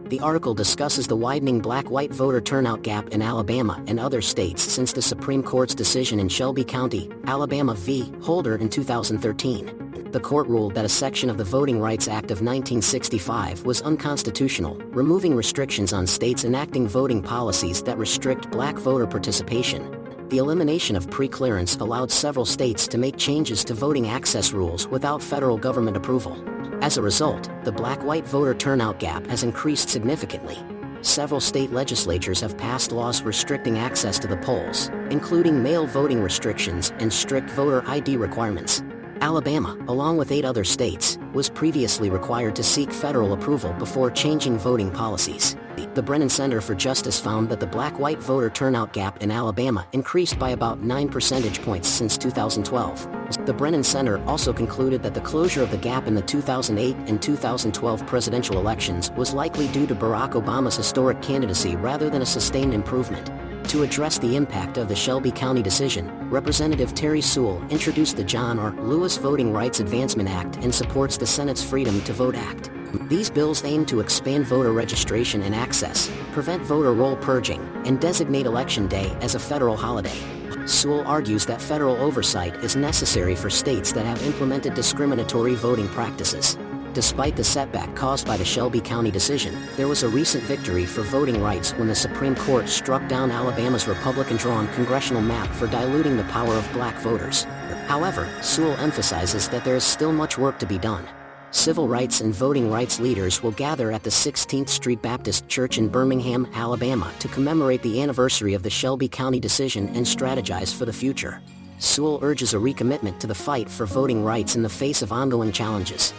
The article discusses the widening black-white voter turnout gap in Alabama and other states since the Supreme Court's decision in Shelby County, Alabama v. Holder in 2013. The court ruled that a section of the Voting Rights Act of 1965 was unconstitutional, removing restrictions on states enacting voting policies that restrict black voter participation. The elimination of pre-clearance allowed several states to make changes to voting access rules without federal government approval. As a result, the black-white voter turnout gap has increased significantly. Several state legislatures have passed laws restricting access to the polls, including mail voting restrictions and strict voter ID requirements. Alabama, along with 8 other states, was previously required to seek federal approval before changing voting policies. The Brennan Center for Justice found that the black-white voter turnout gap in Alabama increased by about 9 percentage points since 2012. The Brennan Center also concluded that the closure of the gap in the 2008 and 2012 presidential elections was likely due to Barack Obama's historic candidacy rather than a sustained improvement. To address the impact of the Shelby County decision, Representative Terry Sewell introduced the John R. Lewis Voting Rights Advancement Act and supports the Senate's Freedom to Vote Act. These bills aim to expand voter registration and access, prevent voter roll purging, and designate Election Day as a federal holiday. Sewell argues that federal oversight is necessary for states that have implemented discriminatory voting practices. Despite the setback caused by the Shelby County decision, there was a recent victory for voting rights when the Supreme Court struck down Alabama's Republican-drawn congressional map for diluting the power of black voters. However, Sewell emphasizes that there is still much work to be done. Civil rights and voting rights leaders will gather at the 16th Street Baptist Church in Birmingham, Alabama to commemorate the anniversary of the Shelby County decision and strategize for the future. Sewell urges a recommitment to the fight for voting rights in the face of ongoing challenges.